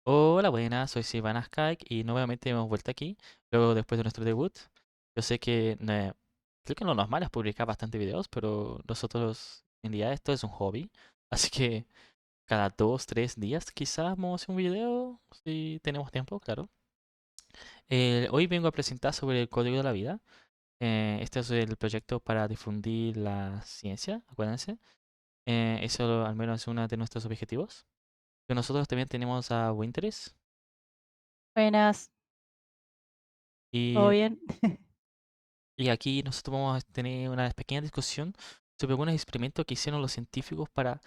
Hola, buenas, soy Silvan Askaik y nuevamente hemos vuelto aquí, luego después de nuestro debut. Yo sé que creo que lo normal es publicar bastante videos, pero nosotros en día esto es un hobby, así que cada 2, 3 días quizás vamos a hacer un video, si tenemos tiempo, claro. Hoy vengo a presentar sobre el Código de la Vida. Este es el proyecto para difundir la ciencia, acuérdense. Eso al menos es uno de nuestros objetivos. Pero nosotros también tenemos a Winteris Buenas, ¿todo y bien? Y aquí nosotros vamos a tener una pequeña discusión sobre algunos experimentos que hicieron los científicos para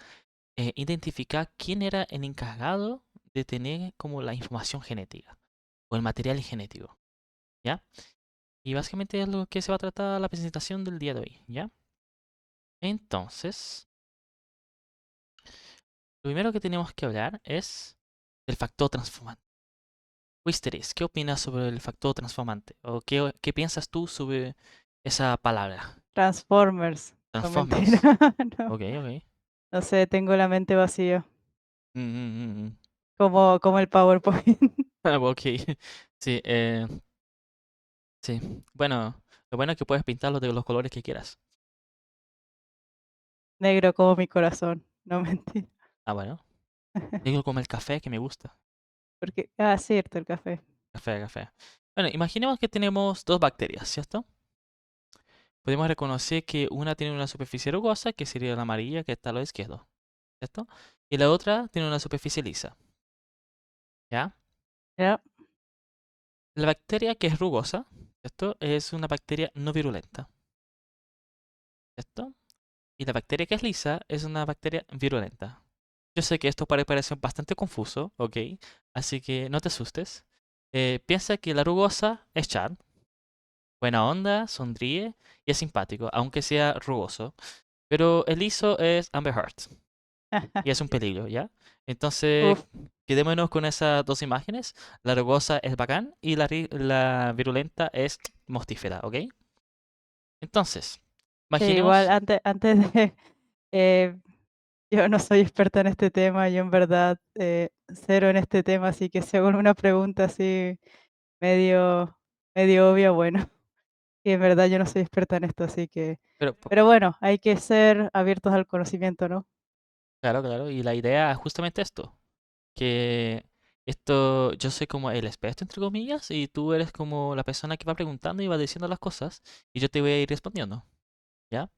identificar quién era el encargado de tener como la información genética o el material genético, ¿ya? Y básicamente es lo que se va a tratar la presentación del día de hoy, ¿ya? Entonces, lo primero que tenemos que hablar es del factor transformante. Wisteris, ¿qué opinas sobre el factor transformante? ¿O qué piensas tú sobre esa palabra? Transformers, no mentira, Transformers. no, Ok, ok. no sé, tengo la mente vacía, Mm, mm, mm, mm. como el PowerPoint, Ah, ok, sí, sí. Bueno, lo bueno es que puedes pintarlo de los colores que quieras. negro como mi corazón, no mentira, Ah, bueno. Digo como el café que me gusta. porque, cierto, el café, Café, café. Bueno, imaginemos que tenemos dos bacterias, ¿cierto? Podemos reconocer que una tiene una superficie rugosa, que sería la amarilla que está a lo izquierdo, ¿cierto? Y la otra tiene una superficie lisa, ¿ya? ya, La bacteria que es rugosa, ¿cierto? Es una bacteria no virulenta, ¿cierto? Y la bacteria que es lisa es una bacteria virulenta. Yo sé que esto puede parecer bastante confuso, ¿ok? Así que no te asustes. Piensa que la rugosa es Chad. Buena onda, sonríe y es simpático, aunque sea rugoso. Pero el liso es Amber Heart y es un peligro, ¿ya? Entonces, uf, quedémonos con esas dos imágenes. La rugosa es bacán y la virulenta es mortífera, ¿ok? Entonces, sí, igual imaginemos... antes de, eh, yo no soy experta en este tema, yo en verdad cero en este tema, así que según una pregunta así medio, medio obvia, bueno, y en verdad yo no soy experta en esto, así que, Pero, pero bueno, hay que ser abiertos al conocimiento, ¿no? claro, claro, y la idea es justamente esto. Que esto, yo soy como el experto, entre comillas, y tú eres como la persona que va preguntando y va diciendo las cosas, y yo te voy a ir respondiendo, ¿ya?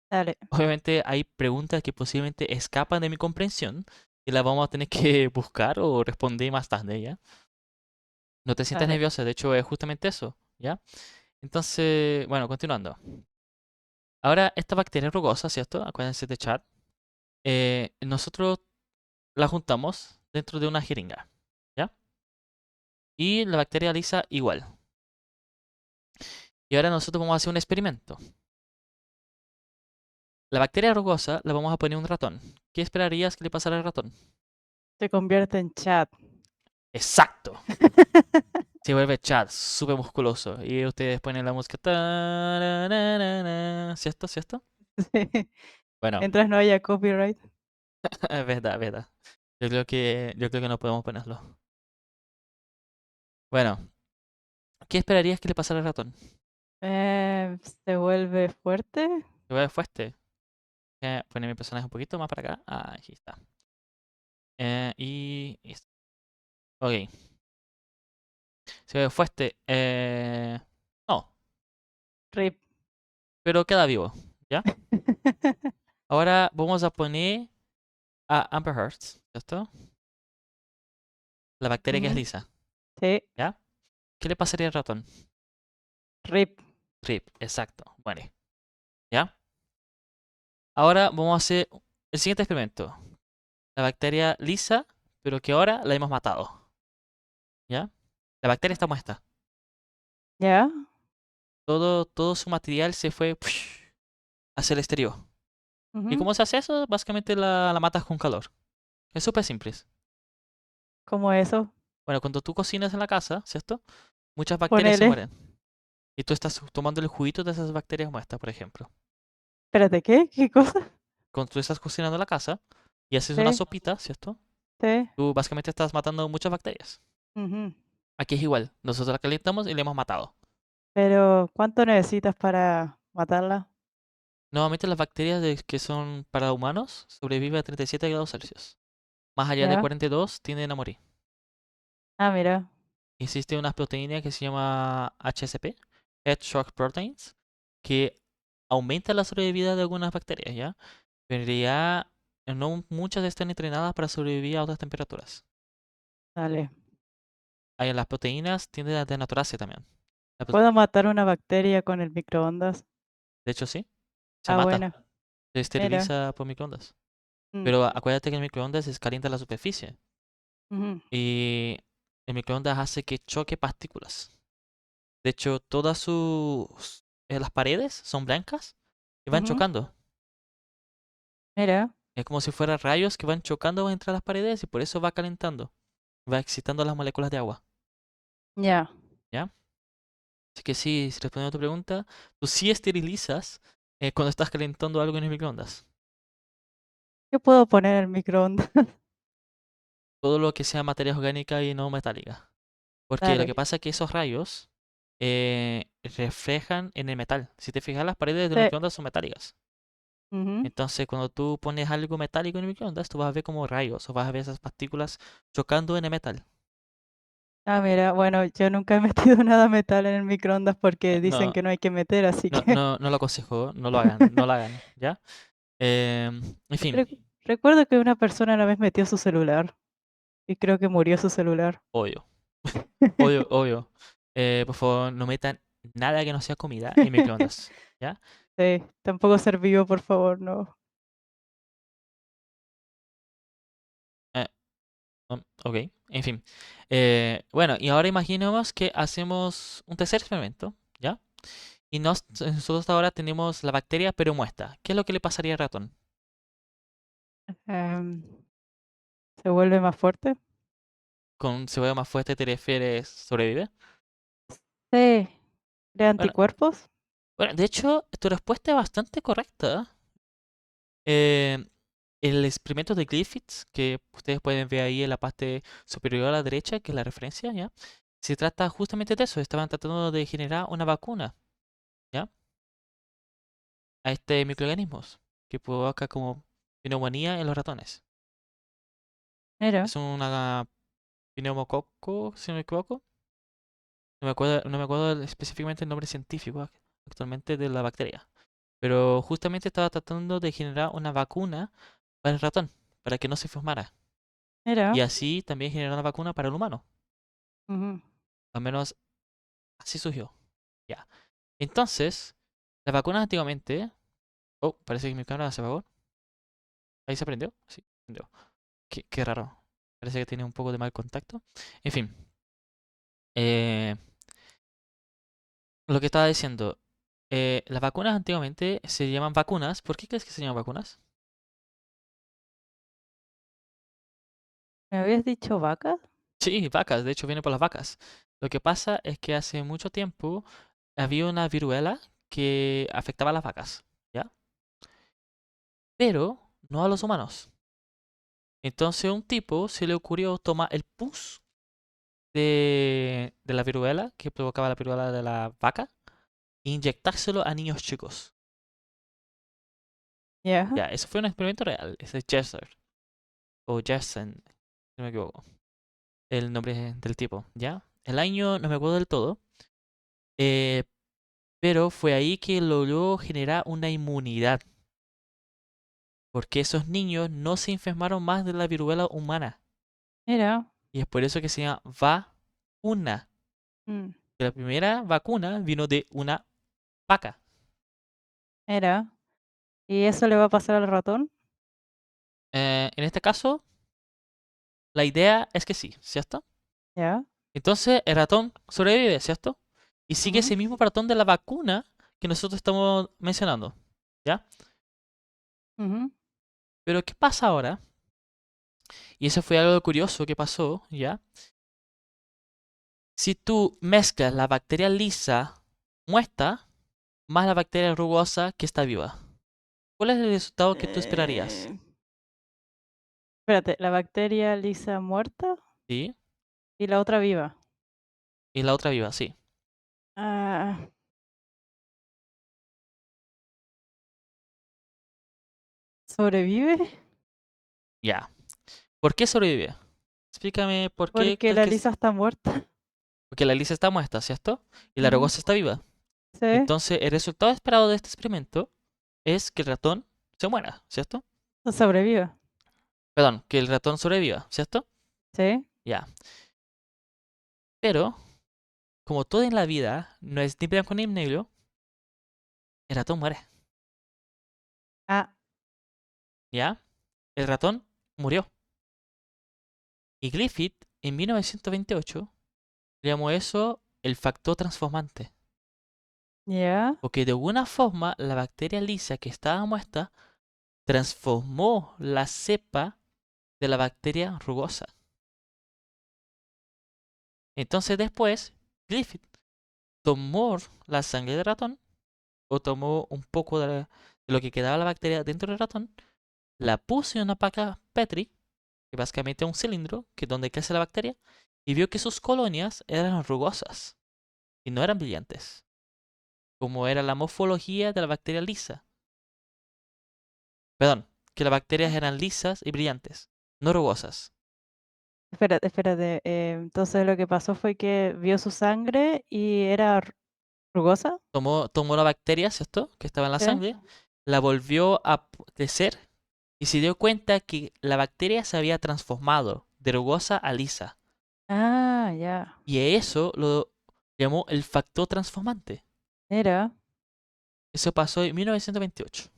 Dale, Obviamente hay preguntas que posiblemente escapan de mi comprensión y las vamos a tener que buscar o responder más tarde, ¿ya? No te sientas dale. nerviosa, de hecho es justamente eso, ¿ya? Entonces, bueno, continuando. Ahora, esta bacteria rugosa, ¿cierto? Acuérdense de chat. Nosotros la juntamos dentro de una jeringa, ¿ya? Y la bacteria lisa igual. Y ahora nosotros vamos a hacer un experimento. La bacteria rugosa la vamos a poner en un ratón. ¿Qué esperarías que le pasara al ratón? Se convierte en chat. Exacto. Se vuelve Chad, súper musculoso. Y ustedes ponen la música. Tarararara, ¿cierto? ¿Cierto? Sí. Bueno, Mientras no haya copyright. es verdad, es verdad. Yo creo que no podemos ponerlo. Bueno, ¿qué esperarías que le pasara al ratón? Se vuelve fuerte. Se vuelve fuerte. Voy a poner mi personaje un poquito más para acá. Ah, aquí está. Y listo. Ok. Se vuelve fuerte. No, Rip. pero queda vivo. ¿Ya? Ahora vamos a poner a Amber Heard, ¿cierto? La bacteria que es Ujú. lisa, Sí, ¿ya? ¿Qué le pasaría al ratón? rip. RIP, exacto, muere, ¿ya? Ahora vamos a hacer el siguiente experimento. La bacteria lisa, pero que ahora la hemos matado, ¿ya? La bacteria está muerta. ¿Ya? Todo su material se fue hacia el exterior. ¿Y Ujú. cómo se hace eso? Básicamente la matas con calor. Es súper simple. ¿Cómo eso? Bueno, cuando tú cocinas en la casa, ¿cierto? Muchas bacterias se Ponele. mueren. Y tú estás tomando el juguito de esas bacterias muertas, por ejemplo. Espérate, ¿qué? ¿Qué cosa? Cuando tú estás cocinando en la casa y haces una Sí. sopita, ¿cierto? Sí. Tú básicamente estás matando muchas bacterias. Ujú. Aquí es igual, nosotros la calentamos y le hemos matado. Pero, ¿cuánto necesitas para matarla? Nuevamente las bacterias que son para humanos sobreviven a 37 grados Celsius. Más allá de ¿Ya? 42 tienden a morir. Ah, mira. Existe una proteína que se llama HSP, Head Shock Proteins, que aumenta la sobrevida de algunas bacterias, ¿ya? Pero en realidad no muchas están entrenadas para sobrevivir a otras temperaturas. Dale. Las proteínas tienden a denaturarse también. ¿Puedo matar una bacteria con el microondas? De hecho, sí, se Ah, mata, bueno. se Mira. esteriliza por microondas. Mm. Pero acuérdate que el microondas calienta la superficie Ujú. y el microondas hace que choque partículas. De hecho, todas las paredes son blancas y van Ujú. chocando. Mira. Es como si fueran rayos que van chocando entre las paredes y por eso va calentando. Va excitando las moléculas de agua. Ya. ¿Ya? Así que sí, si respondiendo a tu pregunta, tú sí esterilizas cuando estás calentando algo en el microondas. ¿Qué puedo poner en el microondas? Todo lo que sea materia orgánica y no metálica. Porque lo Dale. que pasa es que esos rayos reflejan en el metal. Si te fijas, las paredes del Sí. microondas son metálicas. Ujú. Entonces, cuando tú pones algo metálico en el microondas, tú vas a ver como rayos o vas a ver esas partículas chocando en el metal. Ah, mira. Bueno, yo nunca he metido nada metal en el microondas porque dicen No, que no hay que meter, así no, que no, no lo aconsejo, no lo hagan, no lo hagan, ¿ya? En fin, Recuerdo que una persona una vez metió su celular y creo que murió su celular. obvio, obvio, obvio. Por favor, no metan nada que no sea comida en microondas, ¿ya? Sí, tampoco ser vivo, por favor, no. Eh, ok, en fin. Bueno, y ahora imaginemos que hacemos un tercer experimento, ¿ya? Y nosotros ahora tenemos la bacteria pero muerta. ¿Qué es lo que le pasaría al ratón? Em, ¿Se vuelve más fuerte? ¿Con cebolla más fuerte te refieres sobrevive? Sí, crea Bueno, anticuerpos. bueno, de hecho, tu respuesta es bastante correcta. Eh, el experimento de Griffiths, que ustedes pueden ver ahí en la parte superior a la derecha, que es la referencia, ¿ya? Se trata justamente de eso. Estaban tratando de generar una vacuna, ¿ya? A este microorganismos que provoca como neumonía en los ratones. Mira, Es una pneumococo, si no me equivoco. No me acuerdo específicamente el nombre científico actualmente de la bacteria. Pero justamente estaba tratando de generar una vacuna para el ratón, para que no se enfermara. mira. Y así también generar una vacuna para el humano. Ujú. Al menos así surgió. Ya. Entonces, las vacunas antiguamente. Oh, parece que mi cámara se apagó. Ahí se prendió. Sí, prendió. Qué raro. Parece que tiene un poco de mal contacto. En fin. eh, lo que estaba diciendo. Las vacunas antiguamente se llaman vacunas. ¿Por qué crees que se llaman vacunas? ¿Me habías dicho vacas? Sí, vacas. De hecho, viene por las vacas. Lo que pasa es que hace mucho tiempo había una viruela que afectaba a las vacas. ¿Ya? Pero no a los humanos. Entonces a un tipo se le ocurrió tomar el pus de la viruela, que provocaba la viruela de la vaca, e inyectárselo a niños chicos. Ya. Ya, eso fue un experimento real. Ese es Jesser, o Jessen, si no me equivoco. El nombre del tipo, ¿ya? El año no me acuerdo del todo, eh, pero fue ahí que logró generar una inmunidad, porque esos niños no se enfermaron más de la viruela humana. Mira. Y es por eso que se llama vacuna. Mm. La primera vacuna vino de una vaca. Mira. ¿Y eso le va a pasar al ratón? En este caso, la idea es que sí, ¿cierto? Ya. Entonces el ratón sobrevive, ¿cierto? Y sigue Ujú. ese mismo patrón de la vacuna que nosotros estamos mencionando, ¿ya? Ujú. Pero ¿qué pasa ahora? Y eso fue algo curioso que pasó, ¿ya? Si tú mezclas la bacteria lisa muerta más la bacteria rugosa que está viva, ¿cuál es el resultado que tú esperarías? Eh, Espérate, la bacteria lisa muerta ¿sí? y la otra viva. Y la otra viva, sí. Ah, ¿sobrevive? Ya. ¿Por qué sobrevive? Explícame por qué Porque crees la que lisa está muerta. porque la Lisa está muerta, ¿cierto? Y la Ujú, rugosa está viva. sí, Entonces, el resultado esperado de este experimento es que el ratón se muera, ¿cierto? no sobrevive. Perdón, que el ratón sobreviva, ¿cierto? Sí. Ya. Pero, como todo en la vida no es ni blanco ni negro, el ratón muere, Ah, ¿ya? El ratón murió. Y Griffith, en 1928, llamó eso el factor transformante. ya. Porque de alguna forma la bacteria lisa que estaba muerta transformó la cepa de la bacteria rugosa. Entonces después, Griffith tomó la sangre del ratón o tomó un poco de lo que quedaba de la bacteria dentro del ratón, la puso en una placa Petri, que básicamente es un cilindro, que es donde crece la bacteria, y vio que sus colonias eran rugosas y no eran brillantes, como era la morfología de la bacteria lisa. Perdón, que las bacterias eran lisas y brillantes, no rugosas. Espérate, espérate. Entonces lo que pasó fue que vio su sangre y era rugosa. Tomó la bacteria, ¿cierto? Que estaba en la Sí. sangre, la volvió a crecer y se dio cuenta que la bacteria se había transformado de rugosa a lisa. Ah, ya. Y a eso lo llamó el factor transformante. Mira. Eso pasó en 1928.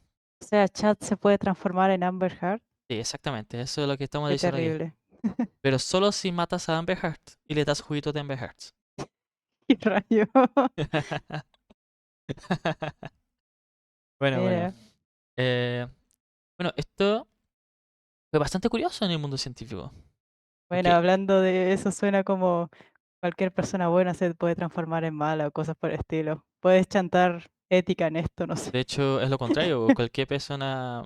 O sea, Chat se puede transformar en Amber Heard. Sí, exactamente, eso es lo que estamos Qué diciendo aquí. terrible. Pero solo si matas a Amber Heard y le das juguito de Amber Heard. Qué rayo. Bueno, bueno. Mira. Eh, bueno, esto fue bastante curioso en el mundo científico. Bueno, Porque, hablando de eso, suena como cualquier persona buena se puede transformar en mala o cosas por el estilo. Puedes chantar ética en esto, no sé. de hecho, es lo contrario. Cualquier persona.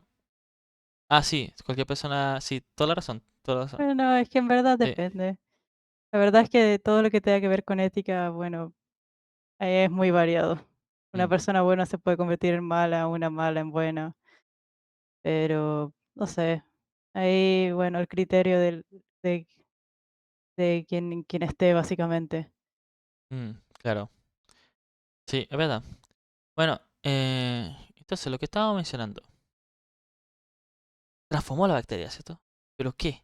Ah, sí, cualquier persona. Sí, toda la razón. Toda la razón. Bueno, es que en verdad Sí. depende. La verdad es que todo lo que tenga que ver con ética, bueno, es muy variado. Una Mm, persona buena se puede convertir en mala, una mala en buena, pero no sé. Ahí, bueno, el criterio de quien esté, básicamente. claro. Sí, es verdad. Bueno, entonces lo que estábamos mencionando. Transformó la bacteria, ¿cierto? ¿Pero qué?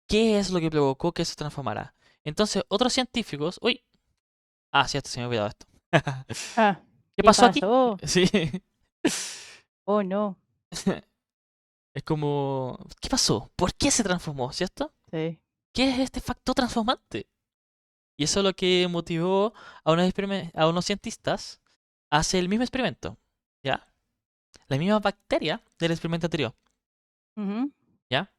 ¿Qué es lo que provocó que se transformara? Entonces, otros científicos. Uy. Ah, cierto, se me ha olvidado esto. Ah, ¿Qué ¿qué pasó aquí? pasó? Sí. Oh, no. Es como. ¿Qué pasó? ¿Por qué se transformó, cierto? Sí. ¿Qué es este factor transformante? Y eso es lo que motivó a unos cientistas a hacer el mismo experimento. ¿Ya? La misma bacteria del experimento anterior. Ujú, ¿Ya?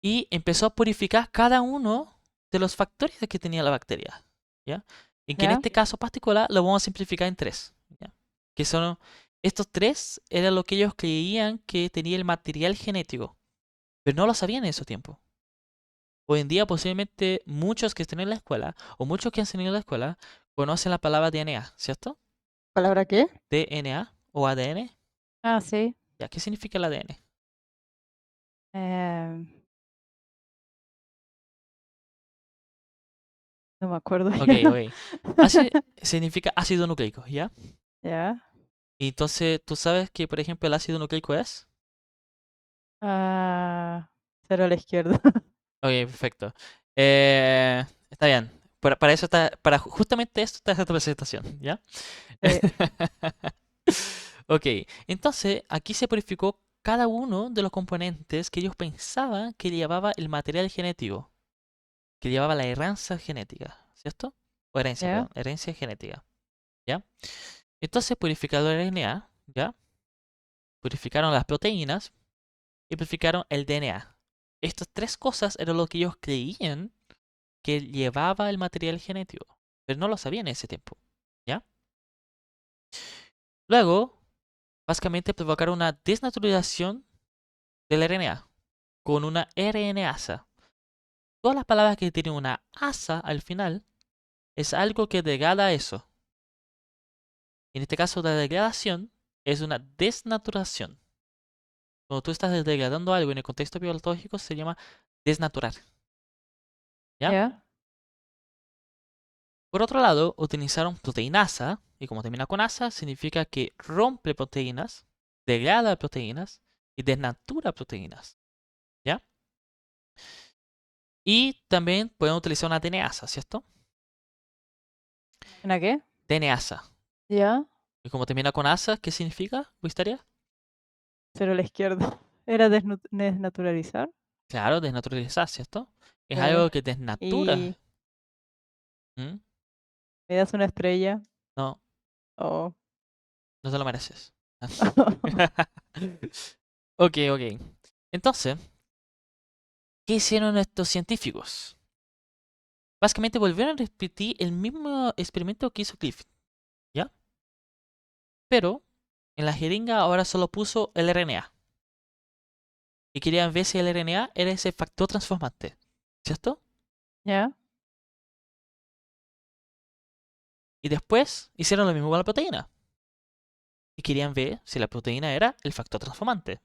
Y empezó a purificar cada uno de los factores que tenía la bacteria. ¿Ya? Y que en ¿ya? este caso particular lo vamos a simplificar en tres. ¿Ya? Que son. Estos tres eran lo que ellos creían que tenía el material genético. Pero no lo sabían en esos tiempos. Hoy en día posiblemente muchos que estén en la escuela o muchos que han salido de la escuela conocen la palabra DNA, ¿cierto? ¿Palabra qué? DNA o ADN. Ah, sí. ¿Ya? ¿Qué significa el ADN? Em, no me acuerdo Ok, ya. ok. Significa ácido nucleico, ¿ya? ¿Ya? Y entonces, ¿tú sabes que, por ejemplo, el ácido nucleico es? Ah, cero a la izquierda. Ok, perfecto. Está bien. Para eso está, justamente esto está esta presentación, ¿ya? Sí, Ok, entonces aquí se purificó cada uno de los componentes que ellos pensaban que llevaba el material genético, que llevaba la herencia genética, ¿cierto? O herencia, ¿ya? perdón, herencia genética, ¿ya? Entonces purificaron el RNA, ¿ya? Purificaron las proteínas y purificaron el DNA. Estas tres cosas eran lo que ellos creían que llevaba el material genético, pero no lo sabían en ese tiempo, ¿ya? Luego, básicamente provocaron una desnaturalización del RNA. con una RNasa. Todas las palabras que tienen una asa al final es algo que degrada eso. En este caso, la degradación es una desnaturación. Cuando tú estás degradando algo en el contexto biológico se llama desnaturar. ¿Ya? ¿Ya? Por otro lado, utilizaron proteinasa, y como termina con asa, significa que rompe proteínas, degrada proteínas y desnatura proteínas. ¿Ya? Y también pueden utilizar una TNasa, ¿cierto? ¿Una qué? TNasa. ¿Ya? Y como termina con asa, ¿qué significa, Wisteria? Cero a la izquierda. ¿Era desnaturalizar? Claro, desnaturalizar, ¿cierto? Es algo Ya. que desnatura. Y ¿Mm? me das una estrella. No, Oh. no te lo mereces. Ok, ok. Entonces, ¿qué hicieron estos científicos? Básicamente volvieron a repetir el mismo experimento que hizo Cliff, ¿ya? Pero en la jeringa ahora solo puso el RNA. Y querían ver si el RNA era ese factor transformante, ¿cierto? ¿Ya? Y después hicieron lo mismo con la proteína. Y querían ver si la proteína era el factor transformante.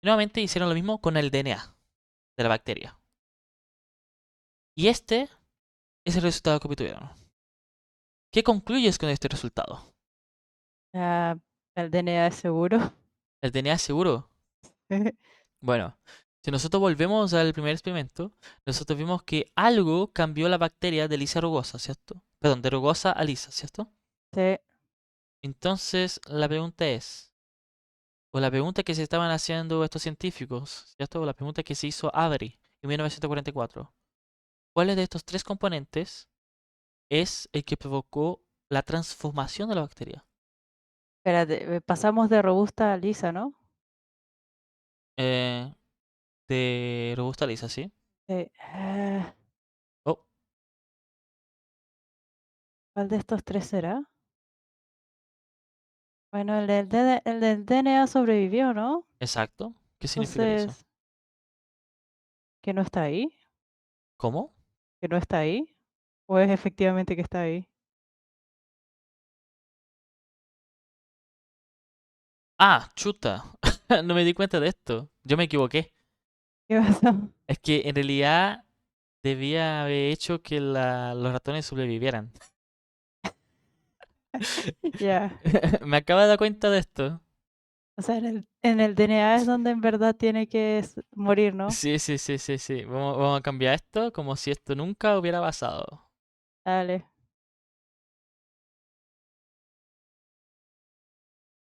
Y nuevamente hicieron lo mismo con el DNA de la bacteria. Y este es el resultado que obtuvieron. ¿Qué concluyes con este resultado? Ah, el DNA es seguro. ¿El DNA es seguro? Bueno, si nosotros volvemos al primer experimento, nosotros vimos que algo cambió la bacteria de lisa a rugosa, ¿cierto? Perdón, de rugosa a lisa, ¿cierto? Sí. Entonces, la pregunta es, o la pregunta que se estaban haciendo estos científicos, ¿cierto? O la pregunta que se hizo Avery en 1944, ¿cuáles de estos tres componentes es el que provocó la transformación de la bacteria? Espérate, pasamos de robusta a lisa, ¿no? Eh, de robusta a lisa, ¿sí? Sí. Oh, ¿Cuál de estos tres será? Bueno, el del DNA sobrevivió, ¿no? exacto. ¿Qué significa eso? Entonces, ¿que no está ahí? ¿Cómo? ¿Que no está ahí? ¿O es efectivamente que está ahí? Ah, chuta. No me di cuenta de esto. Yo me equivoqué. ¿Qué pasó? Es que en realidad debía haber hecho que los ratones sobrevivieran. Ya. Me acabo de dar cuenta de esto. O sea, en el DNA es donde en verdad tiene que morir, ¿no? Sí, sí, sí, sí, sí. Vamos a cambiar esto como si esto nunca hubiera pasado. Dale.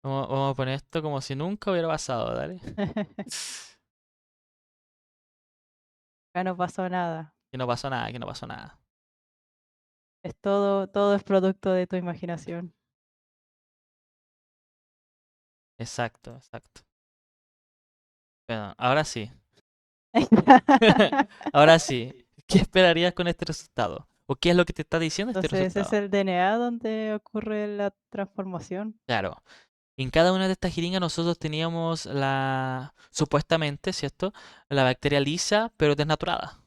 Vamos a poner esto como si nunca hubiera pasado, dale. Ya no pasó nada. Que no pasó nada, que no pasó nada. Es todo, todo es producto de tu imaginación. Exacto, exacto. Bueno, ahora sí. Ahora sí. ¿Qué esperarías con este resultado? ¿O qué es lo que te está diciendo este Entonces, ¿es resultado? el DNA donde ocurre la transformación? Claro, en cada una de estas jeringas nosotros teníamos supuestamente, ¿cierto? La bacteria lisa, pero desnaturada,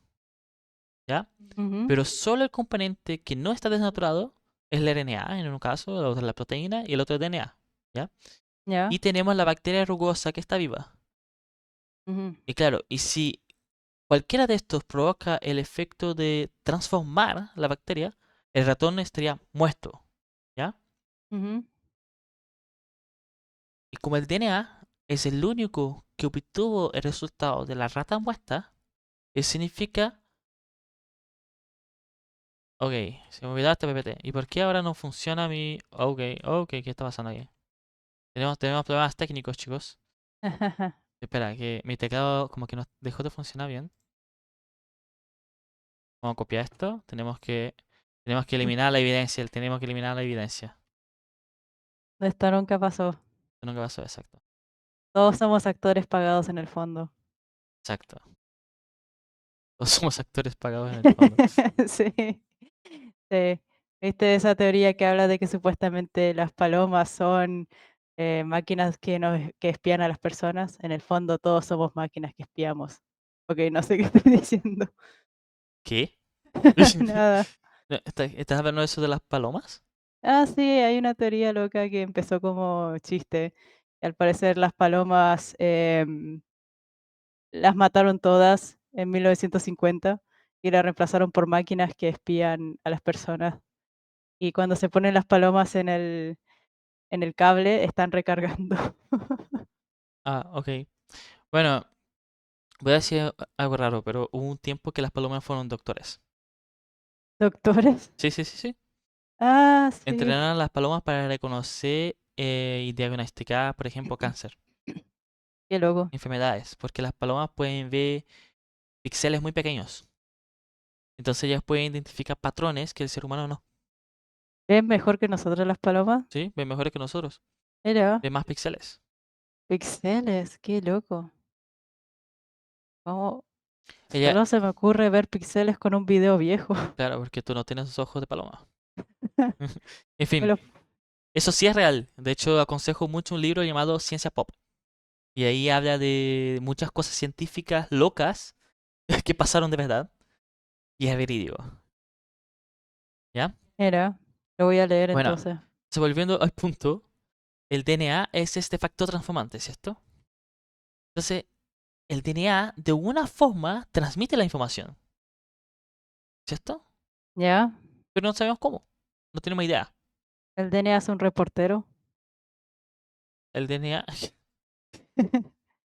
¿ya? Ujú. Pero solo el componente que no está desnaturado es el RNA, en un caso, el otro es la proteína y el otro es DNA, ¿ya? Ya. Y tenemos la bacteria rugosa que está viva. Ujú. Y claro, y si cualquiera de estos provoca el efecto de transformar la bacteria, el ratón estaría muerto, ¿ya? Ujú. Y como el DNA es el único que obtuvo el resultado de la rata muerta, eso significa, ok, se me olvidó este PPT. ¿Y por qué ahora no funciona mi... Ok, ok, ¿qué está pasando aquí? Tenemos problemas técnicos, chicos. Espera, que mi teclado como que no dejó de funcionar bien. Vamos a copiar esto. Tenemos que eliminar la evidencia. Tenemos que eliminar la evidencia. Esto nunca pasó. Esto nunca pasó, exacto. Todos somos actores pagados en el fondo. Exacto. Todos somos actores pagados en el fondo. Sí, sí. ¿Viste esa teoría que habla de que supuestamente las palomas son máquinas que espían a las personas. En el fondo todos somos máquinas que espiamos. Okey, no sé qué estoy diciendo. ¿Qué? Nada. No, ¿estás hablando de eso de las palomas? Ah, sí, hay una teoría loca que empezó como chiste. Y al parecer las palomas, las mataron todas en 1950 y las reemplazaron por máquinas que espían a las personas. Y cuando se ponen las palomas en el cable, están recargando. Ah, ok. Bueno, voy a decir algo raro, pero hubo un tiempo que las palomas fueron doctores. ¿Doctores? Sí, sí, sí, sí. Ah, sí, Entrenaron a las palomas para reconocer y diagnosticar, por ejemplo, cáncer, qué loco. enfermedades, porque las palomas pueden ver píxeles muy pequeños. Entonces ellas pueden identificar patrones que el ser humano no. ¿Es mejor que nosotros las palomas? ¿Sí? Ven mejores que nosotros. Mira, Ven más píxeles. píxeles, qué loco. ¿Cómo? Ella, Solo se me ocurre ver píxeles con un video viejo. claro, porque tú no tienes ojos de paloma. En Me fin, lo eso sí es real. De hecho, aconsejo mucho un libro llamado Ciencia Pop. Y ahí habla de muchas cosas científicas locas que pasaron de verdad. Y es verídico. ¿Ya? mira, lo voy a leer Bueno, entonces. volviendo al punto, el DNA es este factor transformante, ¿cierto? Entonces, el DNA de una forma transmite la información, ¿cierto? ¿Ya? Pero no sabemos cómo. No tenemos idea. ¿El DNA es un reportero? El DNA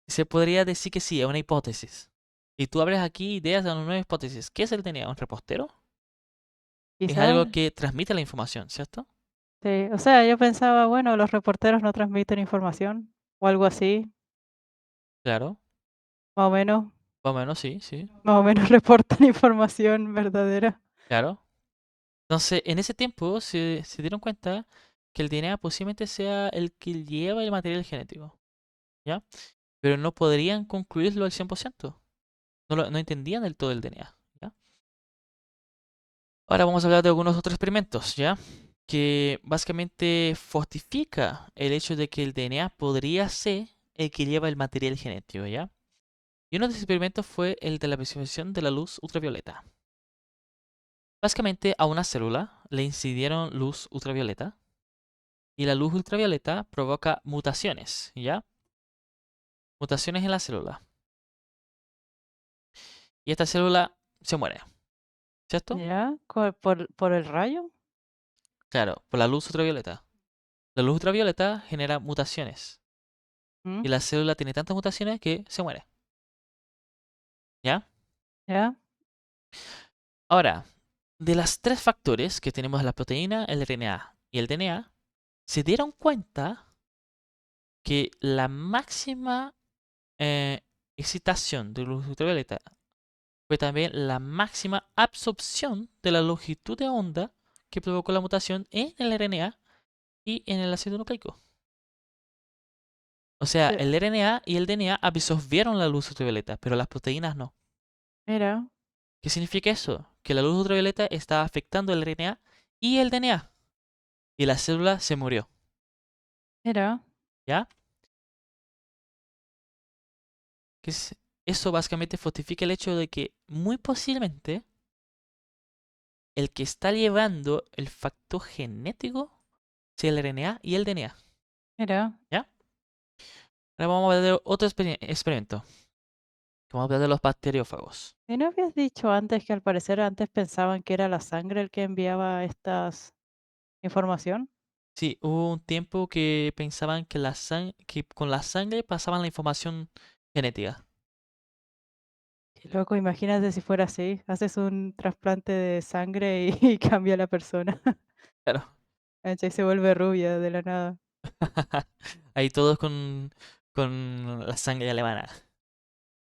se podría decir que sí, es una hipótesis. Y tú abres aquí ideas de una nueva hipótesis. ¿Qué es el DNA? ¿Un repostero? Es algo Quizás, que transmite la información, ¿cierto? sí. O sea, yo pensaba, bueno, los reporteros no transmiten información o algo así, Claro, más o menos, más o menos, sí, sí, más o menos reportan información verdadera. claro. Entonces, en ese tiempo se dieron cuenta que el DNA posiblemente sea el que lleva el material genético, ¿ya? Pero no podrían concluirlo al 100%. No entendían del todo el DNA, ¿ya? Ahora vamos a hablar de algunos otros experimentos, ¿ya? Que básicamente fortifica el hecho de que el DNA podría ser el que lleva el material genético, ¿ya? Y uno de esos experimentos fue el de la visualización de la luz ultravioleta. Básicamente a una célula le incidieron luz ultravioleta y la luz ultravioleta provoca mutaciones, ¿ya? Mutaciones en la célula. Y esta célula se muere, ¿cierto? ¿Ya? ¿Por el rayo? Claro, por la luz ultravioleta. La luz ultravioleta genera mutaciones ¿Mm? y la célula tiene tantas mutaciones que se muere, ¿ya? ¿Ya? Ahora, de las tres factores que tenemos la proteína, el RNA y el DNA, se dieron cuenta que la máxima excitación de luz ultravioleta fue también la máxima absorción de la longitud de onda que provocó la mutación en el RNA y en el ácido nucleico. O sea, Eh, el RNA y el DNA absorbieron la luz ultravioleta, pero las proteínas no. Mira, ¿Qué significa eso? Que la luz ultravioleta está afectando el RNA y el DNA y la célula se murió, mira, ¿ya? Que eso básicamente fortifica el hecho de que muy posiblemente el que está llevando el factor genético sea el RNA y el DNA, mira. ¿ya? Ahora vamos a ver otro experimento. Vamos a hablar de los bacteriófagos. ¿Y no habías dicho antes que al parecer antes pensaban que era la sangre el que enviaba estas información? Sí, hubo un tiempo que pensaban que, que con la sangre pasaban la información genética. Qué loco, imagínate si fuera así. Haces un trasplante de sangre y, y cambia la persona. Claro. ¿Cachai? Se vuelve rubia de la nada. Ahí todos con la sangre alemana.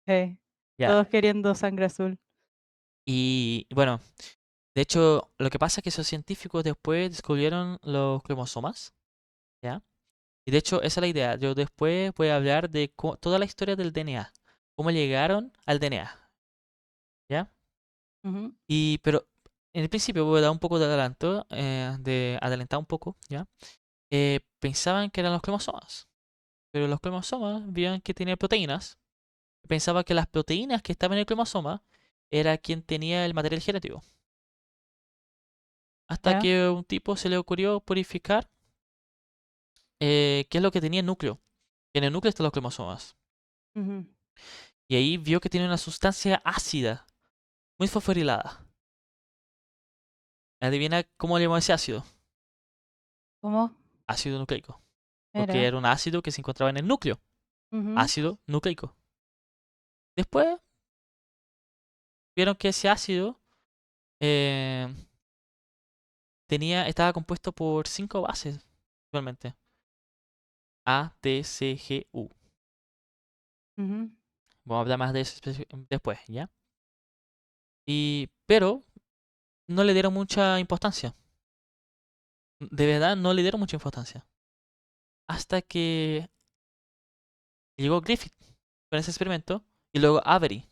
Hey, Ya. todos queriendo sangre azul. Y bueno, de hecho, lo que pasa es que esos científicos después descubrieron los cromosomas, ¿ya? Y de hecho, esa es la idea. Yo después voy a hablar de toda la historia del DNA, cómo llegaron al DNA, ¿ya? Ujú. Pero en el principio voy a dar un poco de adelanto, de adelantar un poco, ¿ya? pensaban que eran los cromosomas. Pero los cromosomas veían que tenían proteínas. Pensaba que las proteínas que estaban en el cromosoma era quien tenía el material genético. Hasta ya. que a un tipo se le ocurrió purificar qué es lo que tenía el núcleo. En el núcleo están los cromosomas. Ujú. Y ahí vio que tenía una sustancia ácida, muy fosforilada. Adivina cómo le llamó ese ácido. ¿Cómo? Ácido nucleico. Porque Era. era un ácido que se encontraba en el núcleo. Ujú, Ácido nucleico. Después vieron que ese ácido eh, estaba compuesto por 5 bases, realmente. A, T, C, G, U. ujú. Vamos a hablar más de eso después, ¿ya? Pero no le dieron mucha importancia. De verdad, no le dieron mucha importancia. Hasta que llegó Griffith con ese experimento y luego Avery.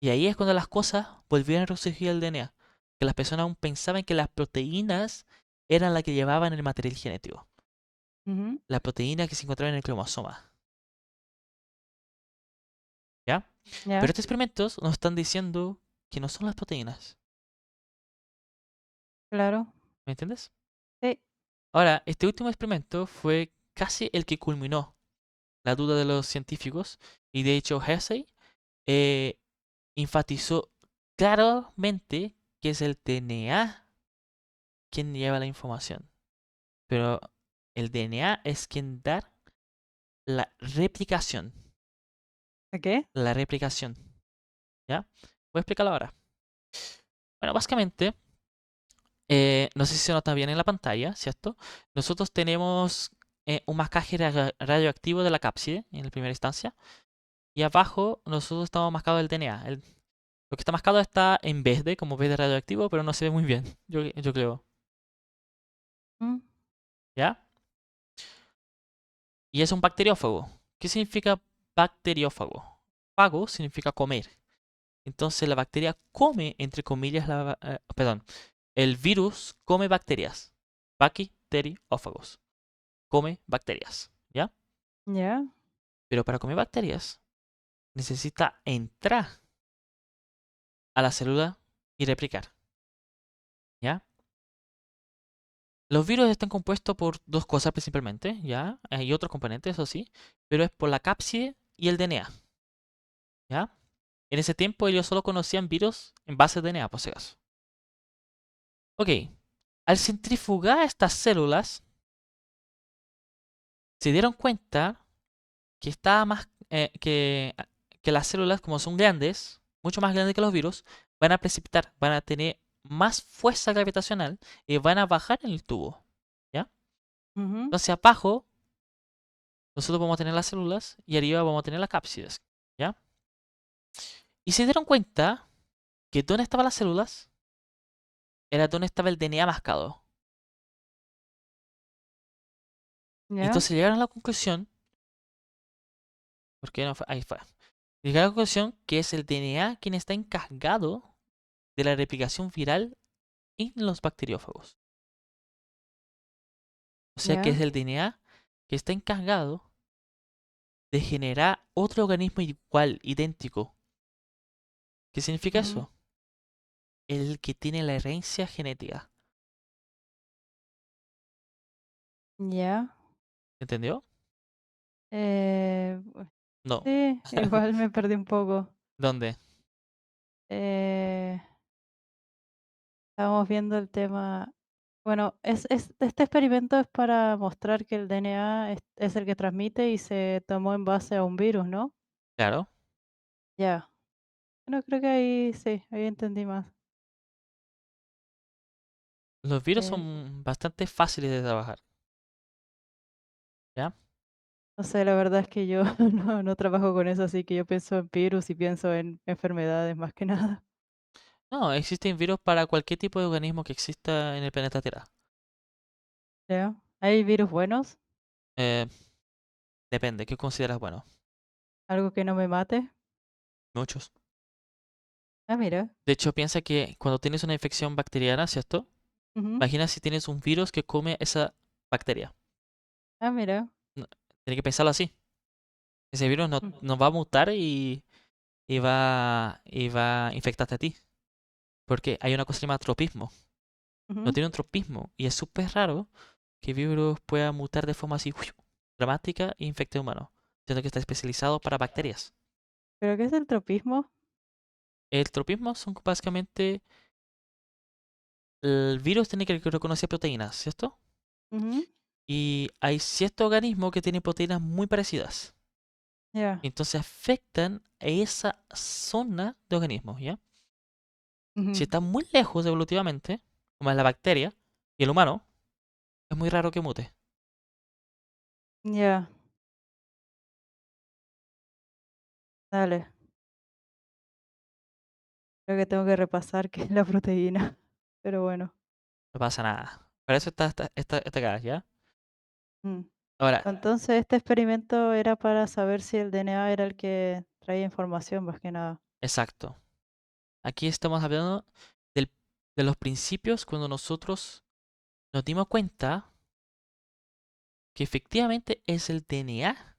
Y ahí es cuando las cosas volvieron a resurgir el DNA. Que las personas aún pensaban que las proteínas eran las que llevaban el material genético. Ujú. Las proteínas que se encontraban en el cromosoma. ¿Ya? Pero Ya, estos experimentos nos están diciendo que no son las proteínas. claro. ¿Me entiendes? Sí. Ahora, este último experimento fue casi el que culminó la duda de los científicos. Y de hecho, Hessey eh, enfatizó claramente que es el DNA quien lleva la información. Pero el DNA es quien da la replicación. ¿De qué? La replicación. ¿Ya? Voy a explicarlo ahora. Bueno, básicamente, no sé si se nota bien en la pantalla, ¿cierto? Nosotros tenemos un mascaje radioactivo de la cápside en la primera instancia. Y abajo nosotros estamos mascado el DNA. Lo que está mascado está en verde, como verde radioactivo, pero no se ve muy bien, yo creo. Mm, ¿Ya? Y es un bacteriófago. ¿Qué significa bacteriófago? Fago significa comer. Entonces la bacteria come, entre comillas, perdón, el virus come bacterias. Bacteriófagos. Come bacterias. ¿Ya? ya, Pero para comer bacterias necesita entrar a la célula y replicar. ¿Ya? Los virus están compuestos por dos cosas principalmente, ¿ya? Hay otros componentes, eso sí, pero es por la cápside y el DNA, ¿ya? En ese tiempo ellos solo conocían virus en base de DNA, por si acaso. Ok, al centrifugar estas células, se dieron cuenta que estaba más que las células, como son grandes, mucho más grandes que los virus, van a precipitar, van a tener más fuerza gravitacional y van a bajar en el tubo, ¿ya? ujú, Entonces abajo nosotros vamos a tener las células y arriba vamos a tener las cápsides, ¿ya? Y se dieron cuenta que donde estaban las células era donde estaba el DNA mascado. Y ya, entonces llegaron a la conclusión, porque no fue, ahí fue. Llegaron a la conclusión que es el DNA quien está encargado de la replicación viral en los bacteriófagos. O sea que ya, es el DNA que está encargado de generar otro organismo igual, idéntico. ¿Qué significa ujú, eso? El que tiene la herencia genética. ya. ¿Entendió? Pues, No. sí, igual me perdí un poco. ¿Dónde? Eh, Estábamos viendo el tema. Bueno, este experimento es para mostrar que el DNA es el que transmite y se tomó en base a un virus, ¿no? Claro. Ya. Bueno, creo que ahí sí, ahí entendí más. Los virus Eh, son bastante fáciles de trabajar. ¿Ya? no sé, la verdad es que yo no trabajo con eso, así que yo pienso en virus y pienso en enfermedades más que nada. No, existen virus para cualquier tipo de organismo que exista en el planeta Tierra. ¿Ya? ¿Hay virus buenos? Eh, Depende, ¿qué consideras bueno? ¿Algo que no me mate? Muchos. Ah, mira. De hecho, piensa que cuando tienes una infección bacteriana, ¿cierto? Ujú, Imagina si tienes un virus que come esa bacteria. Ah, mira. No, tiene que pensarlo así. Ese virus no, nos va a mutar y va a infectarte a ti. Porque hay una cosa que se llama tropismo. No Ujú. tiene un tropismo. Y es súper raro que el virus pueda mutar de forma así dramática e infecte a humanos. Siendo que está especializado para bacterias. ¿Pero qué es el tropismo? El tropismo son básicamente... El virus tiene que reconocer proteínas, ¿cierto? Ujú. Y hay ciertos organismos que tienen proteínas muy parecidas. Ya. Entonces afectan a esa zona de organismos, ¿ya? Si Ujú. están muy lejos evolutivamente, como es la bacteria y el humano, es muy raro que mute. Ya, dale. Creo que tengo que repasar qué es la proteína. Pero bueno. No pasa nada. Para eso está esta acá, ¿ya? Mm. Ahora, Entonces, este experimento era para saber si el DNA era el que traía información, más que nada. exacto. Aquí estamos hablando del- de los principios cuando nosotros nos dimos cuenta que efectivamente es el DNA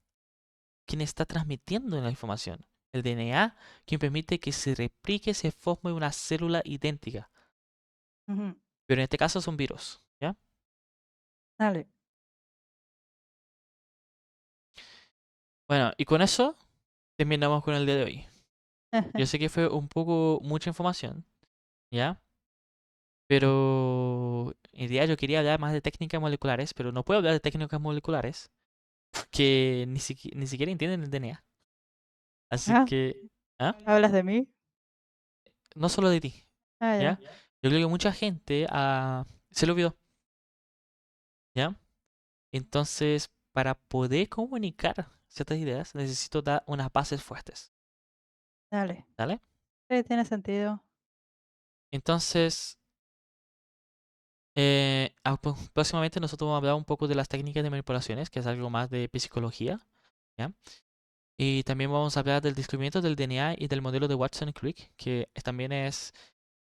quien está transmitiendo la información. El DNA quien permite que se replique, se forme una célula idéntica. Ujú. Pero en este caso son virus, ¿ya? Dale. Bueno, y con eso terminamos con el día de hoy. Yo sé que fue un poco mucha información, ¿ya? Pero en día yo quería hablar más de técnicas moleculares, pero no puedo hablar de técnicas moleculares que ni siquiera entienden el DNA. Así Ah, que, ¿ah? ¿hablas de mí? No solo de ti, Ah, ¿ya? ya. Yo creo que mucha gente se lo olvidó, ¿ya? Entonces, para poder comunicar ciertas ideas, necesito dar unas bases fuertes, Dale. ¿vale? Sí, tiene sentido. Entonces, próximamente nosotros vamos a hablar un poco de las técnicas de manipulaciones, que es algo más de psicología, ¿ya? Y también vamos a hablar del descubrimiento del DNA y del modelo de Watson y Crick, que también es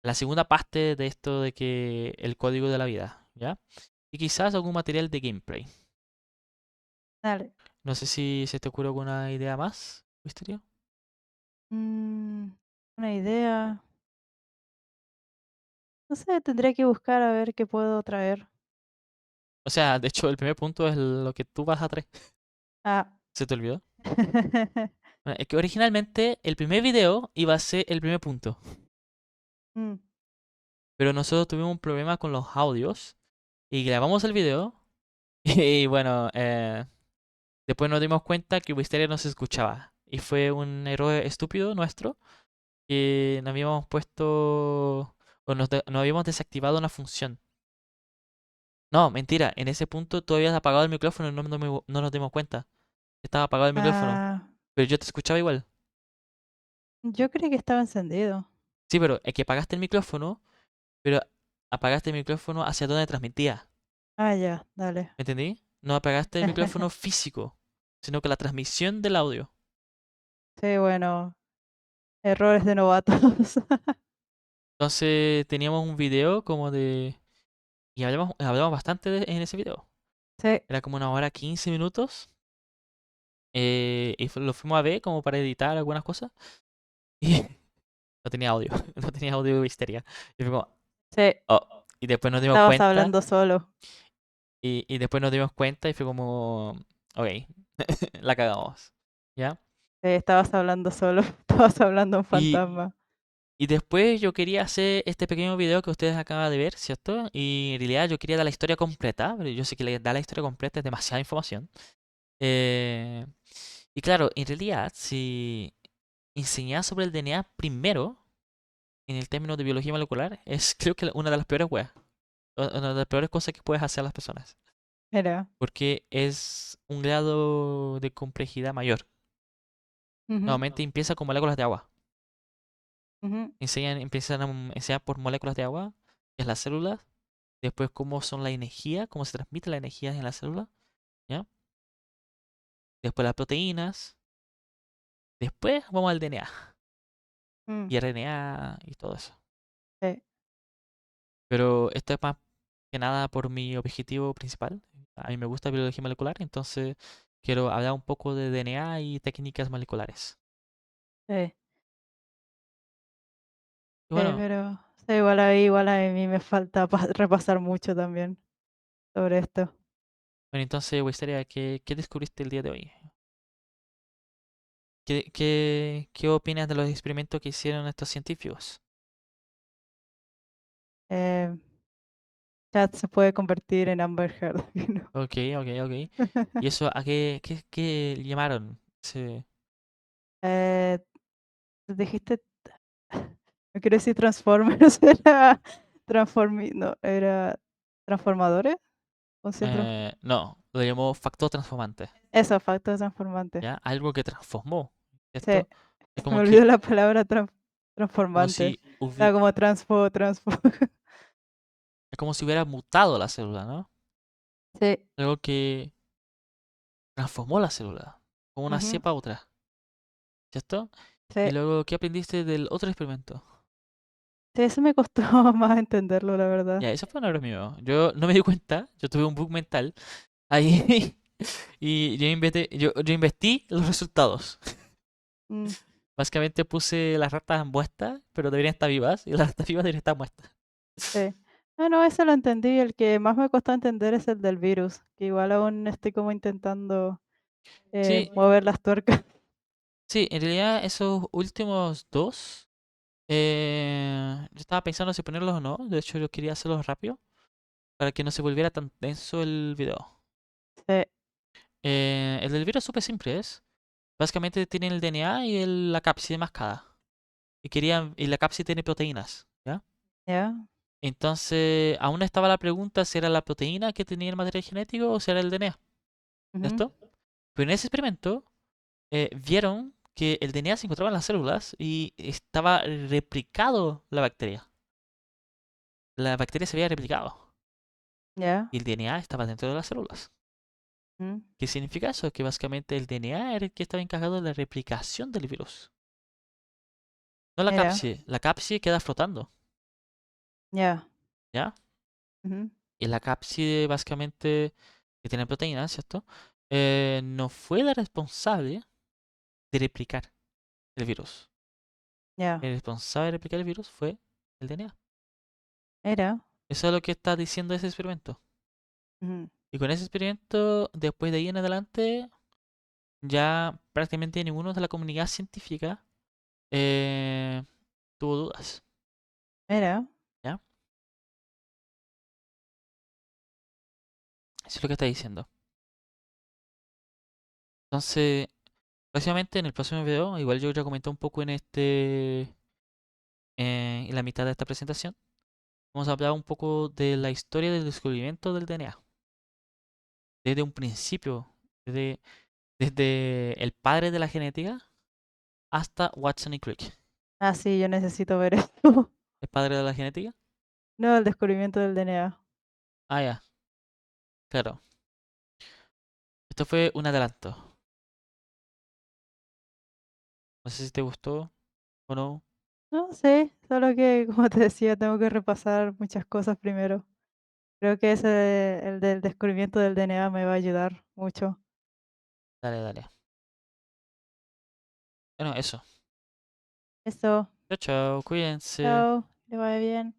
la segunda parte de esto de que el código de la vida, ¿ya? Y quizás algún material de gameplay. Dale. No sé si se te ocurre alguna idea más, Misterio. Mm, una idea. No sé, tendría que buscar a ver qué puedo traer. O sea, de hecho, el primer punto es lo que tú vas a traer. Ah. ¿Se te olvidó? Bueno, es que originalmente el primer video iba a ser el primer punto, Mm. pero nosotros tuvimos un problema con los audios y grabamos el video y bueno, después nos dimos cuenta que Wisteria no se escuchaba y fue un error estúpido nuestro que nos habíamos puesto o nos habíamos desactivado una función. No, mentira, en ese punto tú habías apagado el micrófono y no nos dimos cuenta. Estaba apagado el micrófono, Ah, pero yo te escuchaba igual. yo creí que estaba encendido. Sí, pero es que apagaste el micrófono, pero apagaste el micrófono hacia donde transmitía. Ah, ya, dale. ¿Me entendí? No apagaste el micrófono físico, sino que la transmisión del audio. Sí, bueno, errores de novatos. Entonces teníamos un video como de... Y hablamos bastante en ese video. Sí, Era como 1 hora 15 minutos. Lo fuimos a ver como para editar algunas cosas. Y no tenía audio. No tenía audio de histeria. Y fue como, sí, oh. Y después nos dimos estabas cuenta. hablando solo. Y después nos dimos cuenta y fue como, ok, la cagamos. ¿Ya? Sí, estabas hablando solo. Estabas hablando a un Y, fantasma. y después yo quería hacer este pequeño video que ustedes acaban de ver, ¿cierto? Y en realidad yo quería dar la historia completa, pero yo sé que dar la historia completa es demasiada información. Eh, y claro, en realidad, si enseñar sobre el DNA primero, en el término de biología molecular, es creo que una de las peores weas, una de las peores cosas que puedes hacer a las personas. Era. Porque es un grado de complejidad mayor. Ujú, Normalmente empieza con moléculas de agua. ujú. Empiezan a enseñar por moléculas de agua, que es las células. Después cómo son la energía, cómo se transmite la energía en la célula, ¿ya? Después las proteínas. Después vamos al DNA Mm, y RNA y todo eso. sí. Pero esto es más que nada por mi objetivo principal, A mí me gusta biología molecular, entonces quiero hablar un poco de DNA y técnicas moleculares. Sí, Y sí, bueno, pero sí, igual a mí me falta repasar mucho también sobre esto. bueno, entonces, Wisteria, ¿qué descubriste el día de hoy? ¿Qué opinas de los experimentos que hicieron estos científicos? Eh, Chat se puede convertir en Amber Heard. ¿No? Ok, ok, ok. ¿Y eso a qué llamaron? Sí, Eh, Dijiste, no quiero decir Transformers, era no, era Transformadores, no, lo llamó factor transformante, eso, factor transformante. ¿ya? Algo que transformó, Sí, ¿cierto? Es se me como olvidó que, la palabra como transformante. si Estaba como transfo. es como si hubiera mutado la célula, ¿no? Sí, Algo que transformó la célula, como una ujú, cepa a otra, ¿cierto? Y sí, luego, ¿qué aprendiste del otro experimento? sí, eso me costó más entenderlo, la verdad. Ya, eso fue un error mío. Yo no me di cuenta, yo tuve un bug mental ahí y yo investí los resultados. Mm, Básicamente puse las ratas muertas, pero deberían estar vivas, y las ratas vivas deberían estar muertas. sí. Ah, no, eso lo entendí. El que más me costó entender es el del virus, que igual aún estoy como intentando Sí, mover las tuercas. sí, en realidad esos últimos dos, yo estaba pensando si ponerlos o no. De hecho, yo quería hacerlos rápido para que no se volviera tan denso el video. Sí, El del virus es súper simple, es. Básicamente tienen el DNA y la cápside mascada. Y la cápside tiene proteínas, ¿ya? ya. Entonces, aún estaba la pregunta si era la proteína que tenía el material genético o si era el DNA, Ujú, ¿cierto? Pero en ese experimento vieron que el DNA se encontraba en las células y estaba replicado la bacteria. La bacteria se había replicado ya. y el DNA estaba dentro de las células. Mm, ¿Qué significa eso? Que básicamente el DNA era el que estaba encargado de la replicación del virus. No la mira, cápside. La cápside queda flotando, ya. ¿ya? Ujú, Y la cápside básicamente que tiene proteínas, ¿cierto? No fue la responsable de replicar el virus. ya. El responsable de replicar el virus fue el DNA. Mira. Eso es lo que está diciendo ese experimento. Ujú, Y con ese experimento, después de ahí en adelante, ya prácticamente ninguno de la comunidad científica eh, tuvo dudas. mira. ¿Ya? Eso es lo que está diciendo. Entonces, básicamente en el próximo video, igual yo ya comenté un poco en la mitad de esta presentación, vamos a hablar un poco de la historia del descubrimiento del DNA. Desde un principio, desde, desde el padre de la genética hasta Watson y Crick. Ah, sí, yo necesito ver esto. ¿El padre de la genética? No, el descubrimiento del DNA. Ah, ya, claro. Esto fue un adelanto. No sé si te gustó o no. No sé, solo que, como te decía, tengo que repasar muchas cosas primero. Creo que el del descubrimiento del DNA me va a ayudar mucho. Dale, dale. Bueno, eso. Eso, Chao, chao, cuídense. chao, que vaya bien.